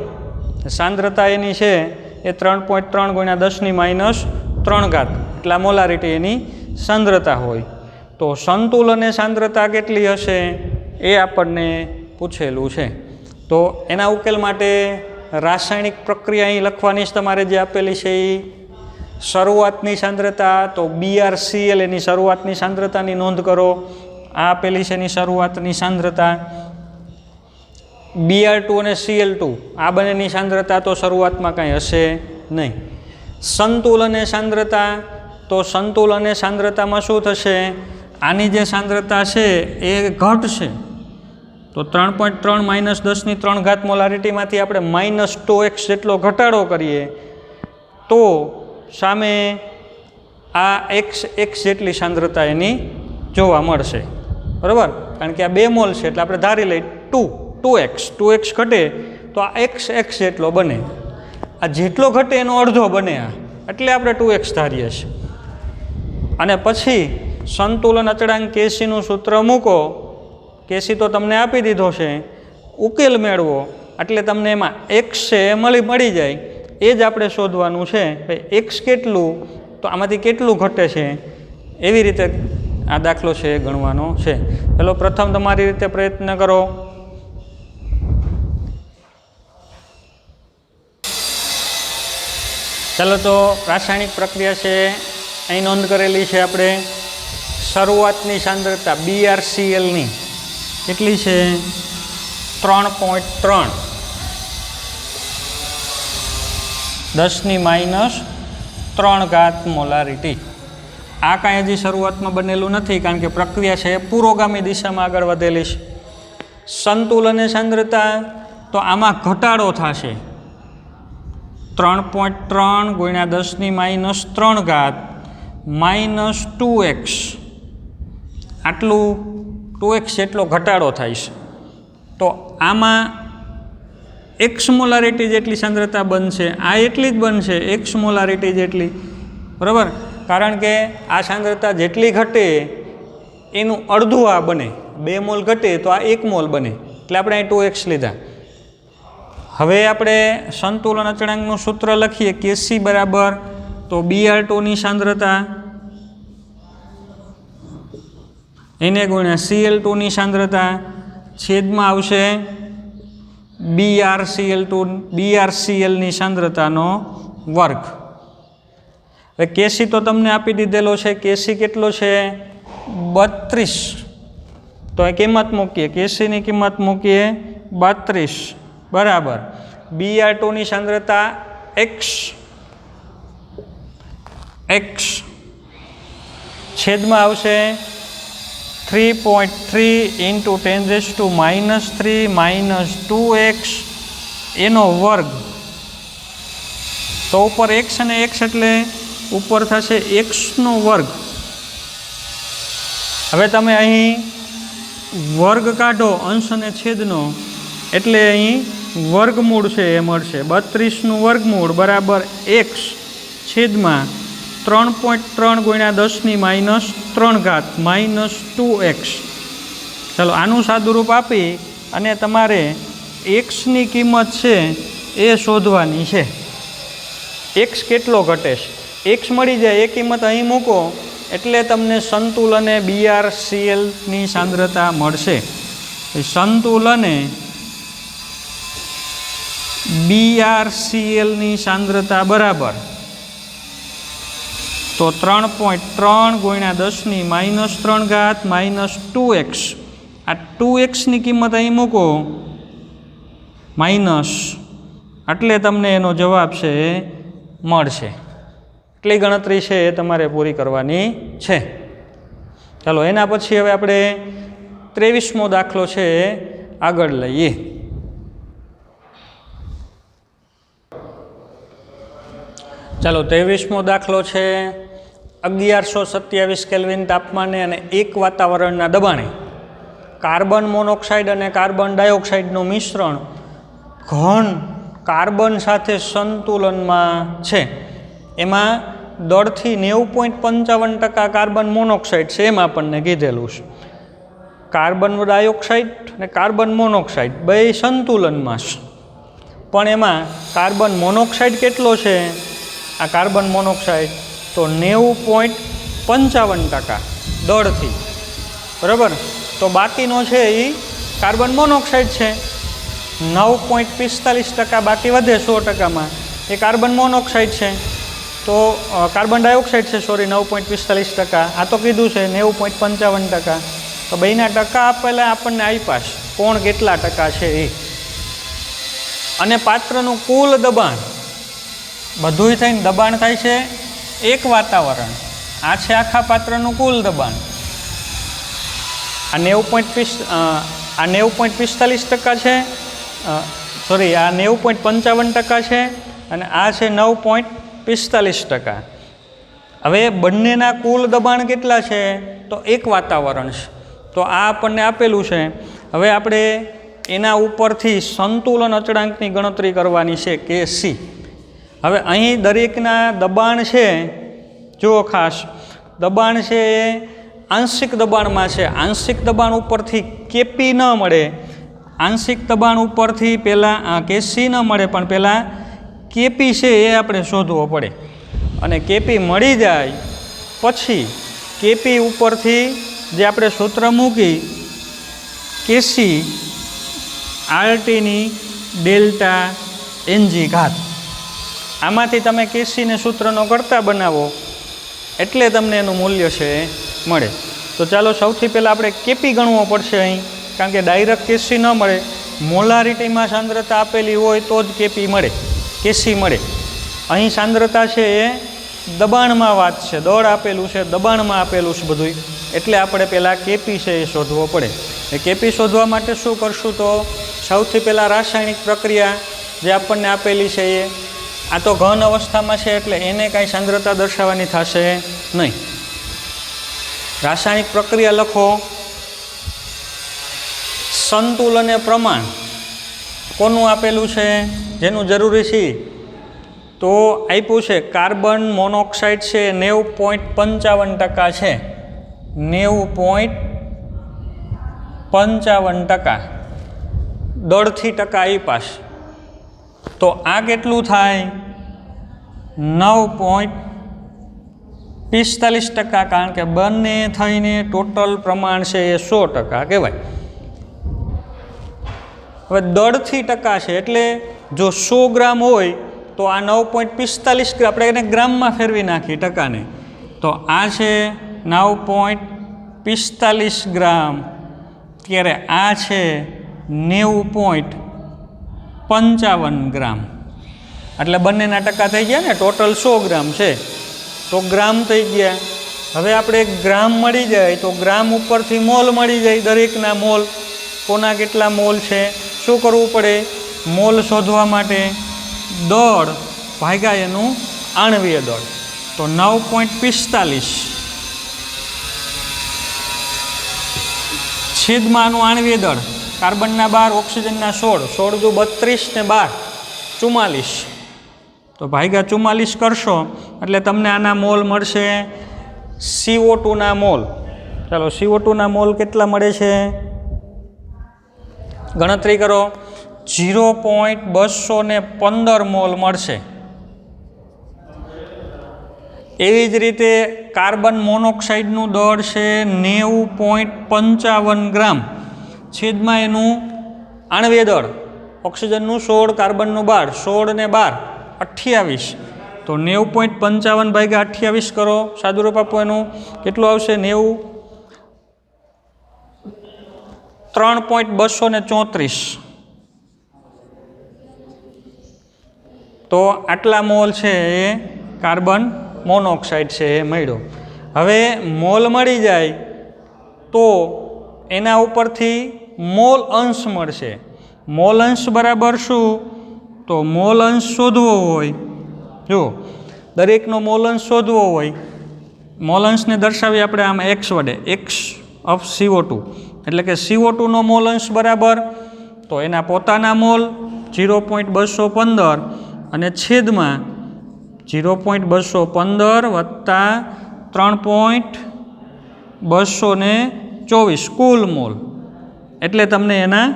સાંદ્રતા એની છે એ 3.3 × 10⁻³ એટલા મોલારિટી એની સાંદ્રતા હોય. તો સંતુલને સાંદ્રતા કેટલી હશે એ આપણને પૂછેલું છે. તો એના ઉકેલ માટે રાસાયણિક પ્રક્રિયા અહીં લખવાની જ તમારે જે આપેલી છે એ શરૂઆતની સાંદ્રતા, તો BrCl એની શરૂઆતની સાંદ્રતાની નોંધ કરો. આ આપેલી છે એની શરૂઆતની સાંદ્રતા. Br2 અને Cl2 આ બંનેની સાંદ્રતા તો શરૂઆતમાં કાંઈ હશે નહીં. સંતુલને સાંદ્રતા, તો સંતુલને સાંદ્રતામાં શું થશે, આની જે સાંદ્રતા છે એ ઘટશે. તો 3.3 - 10⁻³ મોલારિટીમાંથી આપણે -2x જેટલો ઘટાડો કરીએ તો સામે આ x જેટલી સાંદ્રતા એની જોવા મળશે. બરાબર, કારણ કે આ 2 મોલ છે એટલે આપણે ધારી લઈએ 2x ઘટે તો આ x જેટલો બને. આ જેટલો ઘટે એનો અડધો બને આ, એટલે આપણે 2x ધારીએ છીએ. અને પછી સંતુલન અચળાંક કેસીનું સૂત્ર મૂકો. કેસી તો તમને આપી દીધો છે, ઉકેલ મેળવો એટલે તમને એમાં x છે એ મળી જાય. એ જ આપણે શોધવાનું છે. ભાઈ x કેટલું, તો આમાંથી કેટલું ઘટે છે, એવી રીતે આ દાખલો છે એ ગણવાનો છે. ચાલો પ્રથમ તમારી રીતે પ્રયત્ન કરો. ચાલો તો રાસાયણિક પ્રક્રિયા છે અહીં નોંધ કરેલી છે આપણે. શરૂઆતની સાંદ્રતા BrClની કેટલી છે, 3.3 10⁻³ મોલારિટી. આ કાંઈ હજી શરૂઆતમાં બનેલું નથી, કારણ કે પ્રક્રિયા છે પુરોગામી દિશામાં આગળ વધેલી છે. સંતુલને સાંદ્રતા, તો આમાં ઘટાડો થશે 3.3 × 10⁻³ -2x આટલું 2x જેટલો ઘટાડો થાય છે. તો આમાં x મોલારિટી જેટલી સાંદ્રતા બનશે, આ એટલી જ બનશે x મોલારિટી જેટલી. બરાબર, કારણ કે આ સાંદ્રતા જેટલી ઘટે એનું અડધું આ બને. 2 મોલ ઘટે તો આ 1 મોલ બને, એટલે આપણે અહીં 2x લીધા. હવે આપણે સંતુલન અચળાંકનું સૂત્ર લખીએ. Kc બરાબર, તો Br2ની સાંદ્રતા એને ગુણ્યા Cl2ની સાંદ્રતા છેદમાં આવશે BrClની સાંદ્રતાનો વર્ગ. હવે કેસી તો તમને આપી દીધેલો છે. કેસી કેટલો છે, 32. તો એ કિંમત મૂકીએ, કેસીની કિંમત મૂકીએ 32 બરાબર. Br2ની સાંદ્રતા x છેદમાં આવશે 3.3 × 10⁻³ - 2x એનો વર્ગ. તો ઉપર x અને x એટલે ઉપર થશે x નો વર્ગ. હવે તમે અહીં વર્ગ કાઢો અંશ અને છેદનો, એટલે અહીં વર્ગમૂળ છે એ મળશે. 32નું વર્ગમૂળ બરાબર x છેદમાં 3.3 × 10⁻³ - 2x. ચાલો આનું સાદુરૂપ આપી અને તમારે xની કિંમત છે એ શોધવાની છે. x કેટલો ઘટે છે, x મળી જાય એ કિંમત અહીં મૂકો એટલે તમને સંતુલને BrClની સાંદ્રતા મળશે. સંતુલને BrClની સાંદ્રતા બરાબર, તો 3.3 × 10⁻³ - 2x. આ 2xની કિંમત અહીં મૂકો માઇનસ, એટલે તમને એનો જવાબ છે એ મળશે. એટલી ગણતરી છે એ તમારે પૂરી કરવાની છે. ચાલો એના પછી હવે આપણે 23મો દાખલો છે એ આગળ લઈએ. ચાલો 23મો દાખલો છે 1127 કેલ્વિન તાપમાને અને 1 વાતાવરણના દબાણે કાર્બન મોનોક્સાઇડ અને કાર્બન ડાયોક્સાઇડનું મિશ્રણ ઘન કાર્બન સાથે સંતુલનમાં છે. એમાં દળથી 90.55% કાર્બન મોનોક્સાઇડ છે એમ આપણને કીધેલું છે. કાર્બન ડાયોક્સાઇડ અને કાર્બન મોનોક્સાઇડ બે સંતુલનમાં છે, પણ એમાં કાર્બન મોનોક્સાઇડ કેટલો છે? આ કાર્બન મોનોક્સાઇડ તો 90.55% દળથી, બરાબર. તો બાકીનો છે એ કાર્બન મોનોક્સાઇડ છે. 9.45% બાકી વધે 100%માં એ કાર્બન મોનોક્સાઇડ છે. તો કાર્બન ડાયોક્સાઇડ છે, સોરી, 9.45%. આ તો કીધું છે 90.55%. તો બેના ટકા આપેલા આપણને આપ્યા છે, કોણ કેટલા ટકા છે એ. અને પાત્રનું કુલ દબાણ બધુંય થઈને દબાણ થાય છે 1 વાતાવરણ. આ છે આખા પાત્રનું કુલ દબાણ. આ 90.45% છે, સોરી, આ 90.55% છે અને આ છે 9.45%. હવે બંનેના કુલ દબાણ કેટલા છે? તો 1 વાતાવરણ છે. તો આ આપણને આપેલું છે. હવે આપણે એના ઉપરથી સંતુલન અચળાંકની ગણતરી કરવાની છે કે સી. હવે અહીં દરેકના દબાણ છે, જુઓ ખાસ, દબાણ છે એ આંશિક દબાણમાં છે. આંશિક દબાણ ઉપરથી કેપી ન મળે, આંશિક દબાણ ઉપરથી પહેલાં કેસી ન મળે, પણ પહેલાં કેપી છે એ આપણે શોધવો પડે. અને કેપી મળી જાય પછી કેપી ઉપરથી જે આપણે સૂત્ર મૂકી કેસી આરટીની ડેલ્ટા એનજી ઘાત, આમાંથી તમે કેસીને સૂત્રનો કરતા બનાવો એટલે તમને એનું મૂલ્ય છે મળે. તો ચાલો સૌથી પહેલાં આપણે કેપી ગણવો પડશે અહીં, કારણ કે ડાયરેક્ટ કેસી ન મળે. મોલારિટીમાં સાંદ્રતા આપેલી હોય તો જ કેપી મળે, કેસી મળે. અહીં સાંદ્રતા છે એ દબાણમાં વાત છે, દળ આપેલું છે, દબાણમાં આપેલું છે બધું, એટલે આપણે પહેલાં કેપી છે એ શોધવો પડે. એ કેપી શોધવા માટે શું કરશું? તો સૌથી પહેલાં રાસાયણિક પ્રક્રિયા જે આપણને આપેલી છે એ, આ તો ઘન અવસ્થામાં છે એટલે એને કાંઈ સાંદ્રતા દર્શાવવાની થશે નહીં. રાસાયણિક પ્રક્રિયા લખો. સંતુલન પ્રમાણ કોનું આપેલું છે, જેનું જરૂરી છે? તો આપ્યું છે કાર્બન મોનોક્સાઇડ છે 90.55% છે, 90.55% દળથી ટકા આપ્યા છે. તો આ કેટલું થાય? 9.45%, કારણ કે બંને થઈને ટોટલ પ્રમાણ છે એ 100% કહેવાય. હવે દળથી ટકા છે એટલે જો 100 ગ્રામ હોય તો આ 9.45 ગ્રામ, આપણે એને ગ્રામમાં ફેરવી નાખીએ ટકાને, તો આ છે 9.45 ગ્રામ, ત્યારે આ છે 90.55 ગ્રામ. એટલે બંનેના ટકા થઈ ગયા ને, ટોટલ 100 ગ્રામ છે તો ગ્રામ થઈ ગયા. હવે આપણે ગ્રામ મળી જાય તો ગ્રામ ઉપરથી મોલ મળી જાય, દરેકના મોલ, કોના કેટલા મોલ છે. શું કરવું પડે? મોલ શોધવા માટે દળ ભાગ્યા એનું આણવીય દળ. તો 9.45 છેદમાં આનું આણવીય દળ, કાર્બનના 12, ઓક્સિજનના 16, 16 દુ 32 ને 12 44. તો ભાગ્યા 44 કરશો એટલે તમને આના મોલ મળશે CO2ના મોલ. ચાલો CO2ના મોલ કેટલા મળે છે? ગણતરી કરો. 0.215 મોલ મળશે. એવી જ રીતે કાર્બન મોનોક્સાઇડનું દળ છે 90.55 ગ્રામ, છેદમાં એનું આણવીય દળ, ઓક્સિજનનું 16, કાર્બનનું 12, 16 ને 12 28. તો 90.55 ભાગ્યા 28 કરો, સાદુરૂપ આપો એનું કેટલું આવશે? 3.234. તો આટલા મોલ છે એ કાર્બન મોનોક્સાઇડ છે એ મળ્યો. હવે મોલ મળી જાય તો એના ઉપરથી મોલ અંશ મળશે. મોલ અંશ બરાબર શું? તો મોલ અંશ શોધવો હોય, જો દરેકનો મોલ અંશ શોધવો હોય, મોલ અંશને દર્શાવીએ આપણે આમ એક્સ વડે, એક્સ ઓફ CO2 એટલે કે CO2નો મોલ અંશ બરાબર તો એના પોતાના મોલ 0.215 અને છેદમાં 0.215 વત્તા 3.224 કુલ મોલ એટલે તમને એના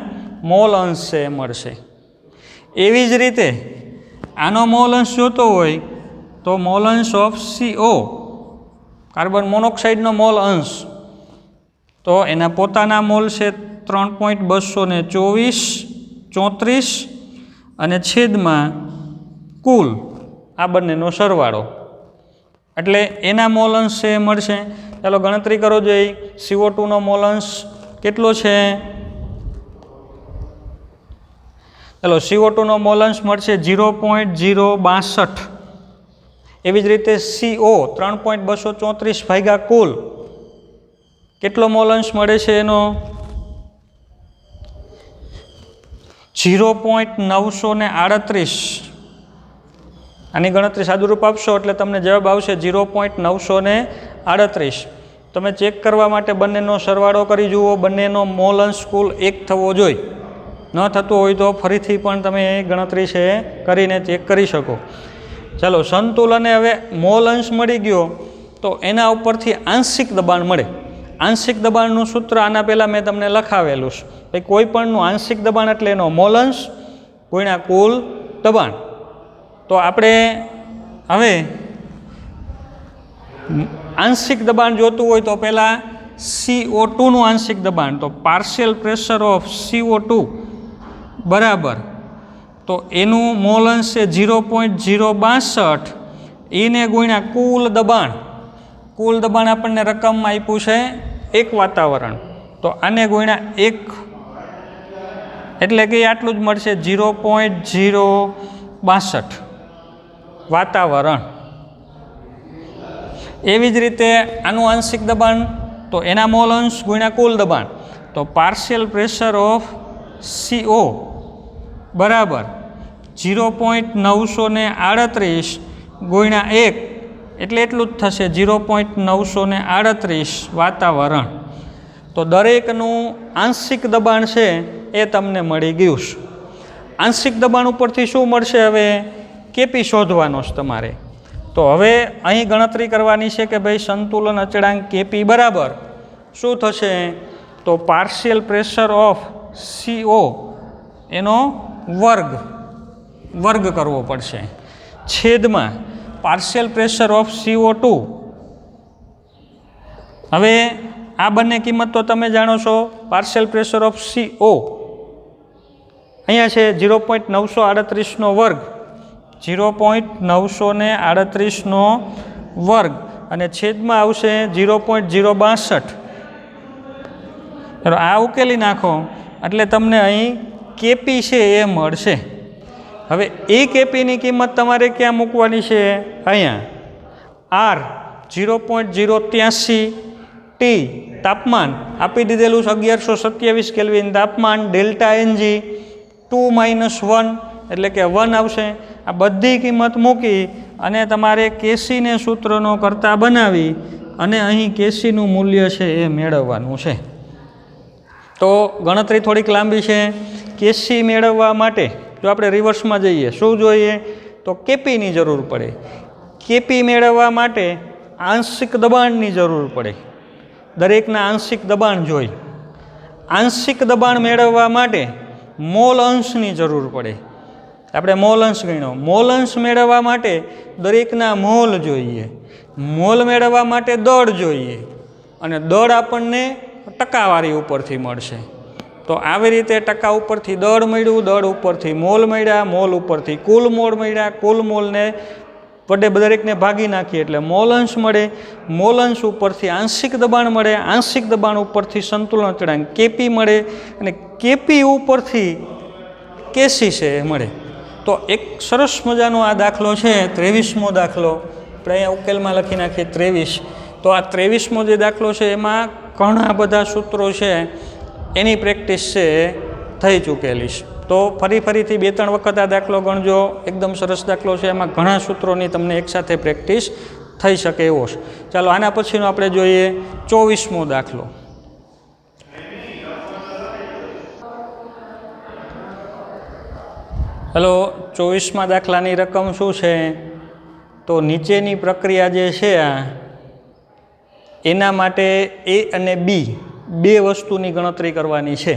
મોલ અંશ છે એ મળશે. એવી જ રીતે આનો મોલ અંશ જોતો હોય તો મોલ અંશ ઓફ CO કાર્બન મોનોક્સાઇડનો મોલ અંશ તો એના પોતાના મોલ છે 3.234 અને છેદમાં કુલ આ બંનેનો સરવાળો એટલે એના મોલ અંશ છે એ મળશે. ચાલો ગણતરી કરો જોઈએ. CO2નો મોલ અંશ કેટલો છે? ચાલો CO2નો મોલ અંશ મળશે 0.062. એવી જ રીતે CO 3.234 ભાગ્યા કુલ કેટલો મોલ અંશ મળે છે એનો? 0.938. આની ગણતરી સાદુરૂપ આપશો એટલે તમને જવાબ આવશે 0.938. તમે ચેક કરવા માટે બંનેનો સરવાળો કરી જુઓ. બંનેનો મોલ અંશ કુલ 1 થવો જોઈએ. ન થતું હોય તો ફરીથી પણ તમે ગણતરી છે કરીને ચેક કરી શકો. ચાલો સંતુલને હવે મોલ અંશ મળી ગયો તો એના ઉપરથી આંશિક દબાણ મળે. આંશિક દબાણનું સૂત્ર આના પહેલાં મેં તમને લખાવેલું છે. ભાઈ કોઈ પણનું આંશિક દબાણ એટલે એનો મોલ અંશ ગુણ્યા કુલ દબાણ. તો આપણે હવે આંશિક દબાણ જોતું હોય તો પહેલાં CO2નું આંશિક દબાણ તો પાર્શિયલ પ્રેશર ઓફ CO2 બરાબર તો એનું મોલ અંશ છે 0.062 એને ગુણ્યા કુલ દબાણ. કુલ દબાણ આપણને રકમમાં આપ્યું છે 1 વાતાવરણ તો આને ગુણ્યા 1 એટલે કે આટલું જ મળશે 0.062 વાતાવરણ. એવી જ રીતે આનું આંશિક દબાણ તો એના મોલ અંશ ગુણ્યા કુલ દબાણ તો પાર્શિયલ પ્રેશર ઓફ CO બરાબર 0.938 ગુણ્યા 1 એટલે એટલું જ થશે 0.938 વાતાવરણ. તો દરેકનું આંશિક દબાણ છે એ તમને મળી ગયું છે. આંશિક દબાણ ઉપરથી શું મળશે? હવે કેપી શોધવાનો છે તમારે. તો હવે અહીં ગણતરી કરવાની છે કે ભાઈ સંતુલન અચળાંક કેપી બરાબર શું થશે? તો પાર્શિયલ પ્રેશર ઓફ CO એનો વર્ગ કરવો પડશે છેદમાં પાર્શિયલ પ્રેશર ઓફ CO2. હવે આ બંને કિંમત તો તમે જાણો છો. પાર્શિયલ પ્રેશર ઓફ CO અહીંયા છે 0.938નો વર્ગ 0.938નો વર્ગ અને છેદમાં આવશે 0.062. આ ઉકેલી નાખો એટલે તમને અહીં કેપી છે એ મળશે. હવે એ કેપીની કિંમત તમારે ક્યાં મૂકવાની છે? અહીંયા R 0.083 T તાપમાન આપી દીધેલું છે 1127 કેલ્વિન તાપમાન. ડેલ્ટા NG 2 - 1 એટલે કે 1 આવશે. આ બધી કિંમત મૂકી અને તમારે કેસીને સૂત્રનો કરતા બનાવી અને અહીં કેસીનું મૂલ્ય છે એ મેળવવાનું છે. તો ગણતરી થોડીક લાંબી છે. કેસી મેળવવા માટે જો આપણે રિવર્સમાં જઈએ શું જોઈએ? તો કેપીની જરૂર પડે. કેપી મેળવવા માટે આંશિક દબાણની જરૂર પડે. દરેકના આંશિક દબાણ જોઈ. આંશિક દબાણ મેળવવા માટે મોલ અંશની જરૂર પડે. આપણે મોલ અંશ ગણ્યો. મોલ અંશ મેળવવા માટે દરેકના મોલ જોઈએ. મોલ મેળવવા માટે દળ જોઈએ અને દળ આપણને ટકાવારી ઉપરથી મળશે. તો આવી રીતે ટકા ઉપરથી દળ મળ્યું, દળ ઉપરથી મોલ મળ્યા, મોલ ઉપરથી કુલ મોલ મળ્યા, કુલ મોલને વડે દરેકને ભાગી નાખીએ એટલે મોલ અંશ મળે. મોલ અંશ ઉપરથી આંશિક દબાણ મળે, આંશિક દબાણ ઉપરથી સંતુલન અચળાંક કેપી મળે અને કેપી ઉપરથી કેસી છે એ મળે. તો એક સરસ મજાનો આ દાખલો છે 23મો દાખલો. આપણે અહીંયા ઉકેલમાં લખી નાખીએ 23. તો આ 23મો જે દાખલો છે એમાં ઘણા બધા સૂત્રો છે એની પ્રેક્ટિસ છે થઈ ચૂકેલી છે. તો ફરીથી 2-3 વખત આ દાખલો ગણજો, એકદમ સરસ દાખલો છે, એમાં ઘણા સૂત્રોની તમને એકસાથે પ્રેક્ટિસ થઈ શકે એવો છે. ચાલો આના પછીનો આપણે જોઈએ 24મો દાખલો. હલો, 24મા દાખલાની રકમ શું છે? તો નીચેની પ્રક્રિયા જે છે એના માટે એ અને બી બે વસ્તુની ગણતરી કરવાની છે.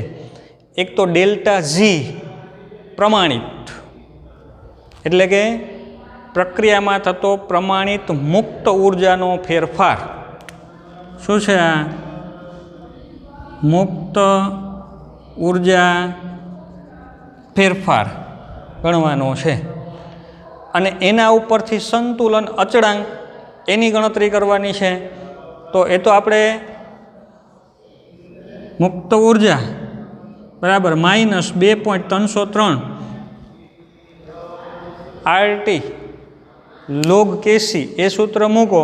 એક તો ડેલ્ટા ઝી પ્રમાણિત, એટલે કે પ્રક્રિયામાં થતો પ્રમાણિત મુક્ત ઉર્જાનો ફેરફાર. શું છે આ? મુક્ત ઉર્જા ફેરફાર ગણવાનો છે. અને એના ઉપરથી સંતુલન અચળાંક એની ગણતરી કરવાની છે. તો એ તો આપણે મુક્ત ઉર્જા બરાબર -2.303 RT log કેસી એ સૂત્ર મૂકો.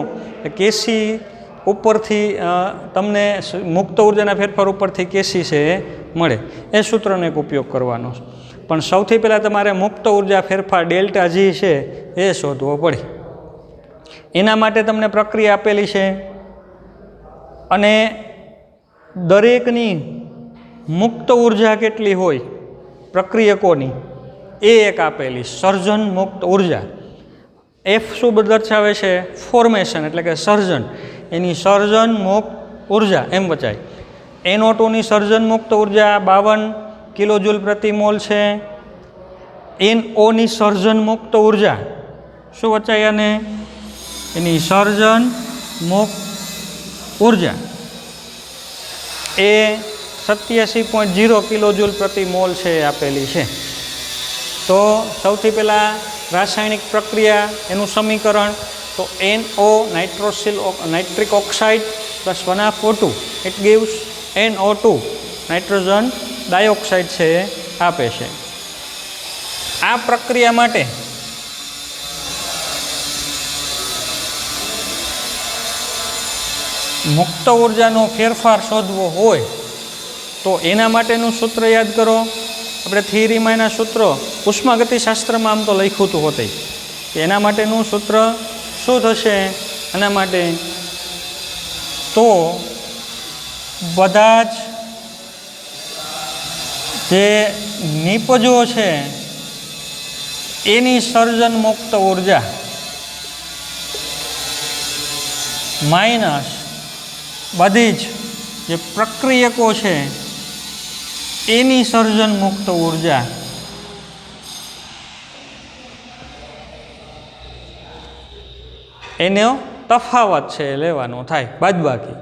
કેસી ઉપરથી તમને મુક્ત ઉર્જાના ફેરફાર ઉપરથી કેસી છે એ મળે. એ સૂત્રનો એક ઉપયોગ કરવાનો છે. પણ સૌથી પહેલાં તમારે મુક્ત ઉર્જા ફેરફાર ડેલ્ટા જી છે એ શોધવો પડે. એના માટે તમને પ્રક્રિયા આપેલી છે અને દરેકની મુક્ત ઉર્જા કેટલી હોય પ્રક્રિયકોની એ એક આપેલી સર્જન મુક્ત ઉર્જા. એફ શું દર્શાવે છે? ફોર્મેશન એટલે કે સર્જન. એની સર્જન મુક્ત ઉર્જા એમ વચાય. NO2ની સર્જન મુક્ત ઉર્જા 52 કિલોજૂલ પ્રતિ મોલ છે. NOની સર્જન મુક્ત ઉર્જા શું વચાય? અને એની સર્જન મુક્ત ઉર્જા એ 87.0 કિલોજૂલ પ્રતિ મોલ છે આપેલી છે. તો સૌથી પહેલાં રાસાયણિક પ્રક્રિયા એનું સમીકરણ તો NO nitric oxide plus 1/2 O2 it gives NO2 nitrogen dioxide છે એ આપે છે. આ પ્રક્રિયા માટે મુક્ત ઉર્જાનો ફેરફાર શોધવો હોય તો એના માટેનું સૂત્ર યાદ કરો. આપણે થિયરીમાં એના સૂત્રો ઉષ્માગતિશાસ્ત્રમાં આમ તો લખ્યું હતું હોતે કે એના માટેનું સૂત્ર શું થશે? એના માટે તો બધા જ જે નિપજો છે એની સર્જન મુક્ત ઉર્જા માઇનસ બધી જ જે પ્રક્રિયકો છે એની સર્જન મુક્ત ઉર્જા એનો તફાવત છે લેવાનો થાય બાદબાકી.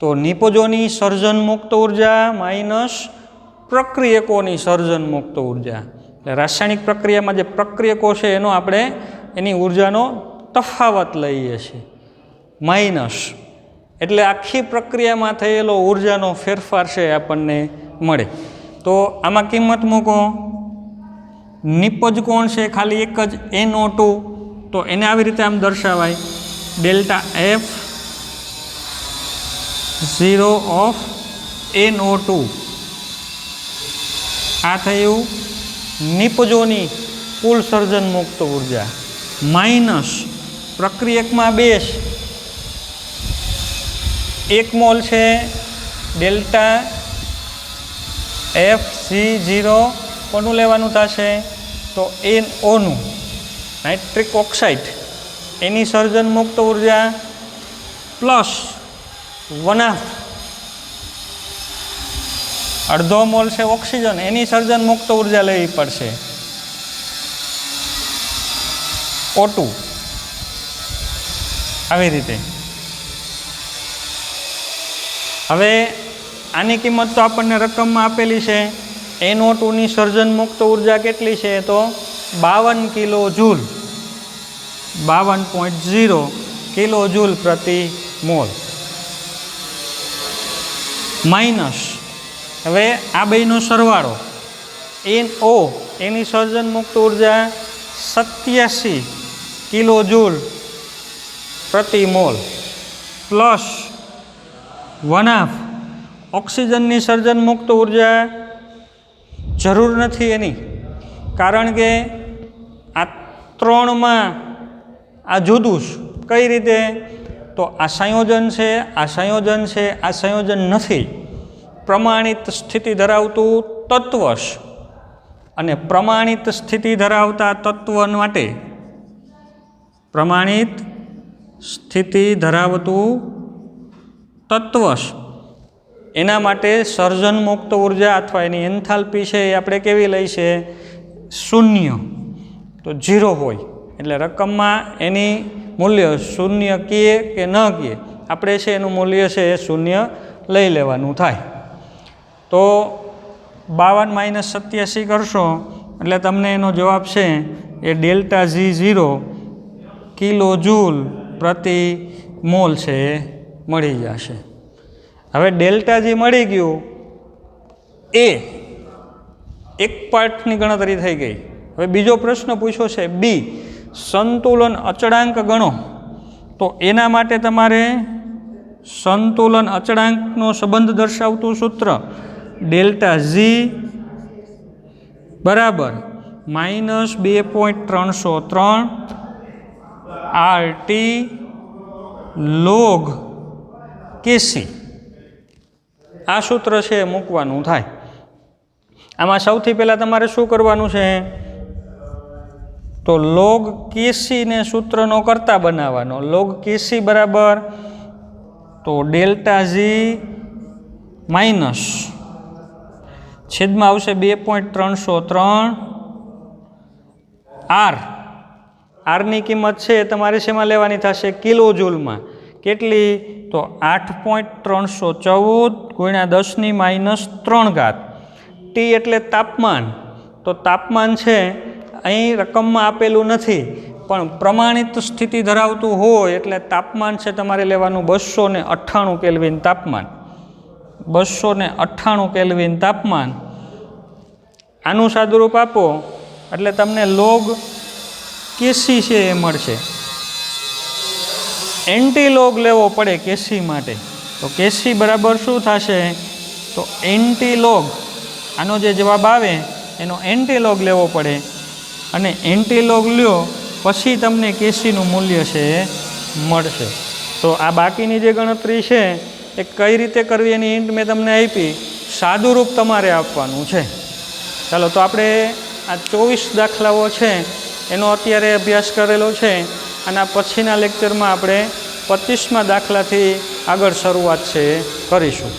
તો નિપજોની સર્જન મુક્ત ઉર્જા માઇનસ પ્રક્રિયકોની સર્જન મુક્ત ઉર્જા. એટલે રાસાયણિક પ્રક્રિયામાં જે પ્રક્રિયકો છે એનો આપણે એની ઉર્જાનો તફાવત લઈએ છીએ માઇનસ. એટલે આખી પ્રક્રિયામાં થયેલો ઉર્જાનો ફેરફાર છે આપણને મળે. તો આમાં કિંમત મૂકો. નિપજ કોણ છે? ખાલી એક જ NO2. તો એને આવી રીતે આમ દર્શાવાય ડેલ્ટા F 0 ઓફ NO2. આ થયું નિપજોની કુલ સર્જન મુક્ત ઉર્જા માઇનસ પ્રક્રિયકમાં 2 1 મોલ છે ડેલ્ટા FC0 કોનું લેવાનું થશે? તો NOનું નાઇટ્રિક ઓક્સાઇડ એની સર્જન મુક્ત ઉર્જા પ્લસ 1/2 અડધો મોલ છે ઓક્સિજન એની સર્જન મુક્ત ઉર્જા લેવી પડશે O2. આવી રીતે. હવે આની કિંમત તો આપણને રકમમાં આપેલી છે. NO2ની સર્જન મુક્ત ઉર્જા કેટલી છે? તો 52 કિલો જૂલ 52.0 કિલો જૂલ પ્રતિ મોલ માઇનસ. હવે આ બેનો સરવાળો NO એની સર્જન મુક્ત ઉર્જા 87 કિલો જૂલ પ્રતિ મોલ પ્લસ 1/2 ઓક્સિજનની સર્જન મુક્ત ઉર્જા જરૂર નથી એની, કારણ કે આ ત્રણમાં આ જુદું કઈ રીતે? તો આ સંયોજન છે, આ સંયોજન છે, આ સંયોજન નથી. પ્રમાણિત સ્થિતિ ધરાવતું તત્વ અને પ્રમાણિત સ્થિતિ ધરાવતા તત્વ માટે પ્રમાણિત સ્થિતિ ધરાવતું તત્વ એના માટે સર્જન મુક્ત ઉર્જા અથવા એની એન્થાલ્પી છે એ આપણે કેવી લઈ છે? શૂન્ય. તો 0 હોય એટલે રકમમાં એની મૂલ્ય શૂન્ય કીએ કે ન કીએ, આપણે છે એનું મૂલ્ય છે એ શૂન્ય લઈ લેવાનું થાય. તો 52 - 87 કરશો એટલે તમને એનો જવાબ છે એ ΔG0 કિલો જૂલ પ્રતિ મોલ છે એ મળી જશે. હવે ΔG મળી ગયું, એ એક પાર્ટની ગણતરી થઈ ગઈ. હવે બીજો પ્રશ્ન પૂછ્યો છે બી, સંતુલન અચળાંક ગણો. તો એના માટે તમારે સંતુલન અચળાંકનો સંબંધ દર્શાવતું સૂત્ર ΔG બરાબર -2.303 RT log KC. આ સૂત્ર છે એ મૂકવાનું થાય. આમાં સૌથી પહેલાં તમારે શું કરવાનું છે? તો લોગ કેસીને સૂત્રનો કરતા બનાવવાનો. લોગ કેસી બરાબર તો ΔG માઇનસ છેદમાં આવશે 2.303 આરની કિંમત છે તમારે શેમાં લેવાની થશે? કિલો જૂલમાં. કેટલી? તો 8.314 × 10⁻³ ટી એટલે તાપમાન. તો તાપમાન છે અહીં રકમમાં આપેલું નથી, પણ પ્રમાણિત સ્થિતિ ધરાવતું હોય એટલે તાપમાન છે તમારે લેવાનું 298 કેલ્વિન તાપમાન. 298 કેલ્વિન તાપમાન. આનું સાદુરૂપ આપો એટલે તમને લોગ કેસી છે એ મળશે. એન્ટીલોગ લેવો પડે કેસી માટે. તો કેસી બરાબર શું થશે? તો એન્ટીલોગ, આનો જે જવાબ આવે એનો એન્ટીલોગ લેવો પડે, અને એન્ટીલોગ લ્યો પછી તમને કેસીનું મૂલ્ય છે એ મળશે. તો આ બાકીની જે ગણતરી છે એ કઈ રીતે કરવી એની હિન્ટ મેં તમને આપી. સાદુરૂપ તમારે આપવાનું છે. ચાલો, તો આપણે આ 24 દાખલાઓ છે એનો અત્યારે અભ્યાસ કરેલો છે, અને આ પછીના લેક્ચરમાં આપણે 25મા દાખલાથી આગળ શરૂઆત છે કરીશું.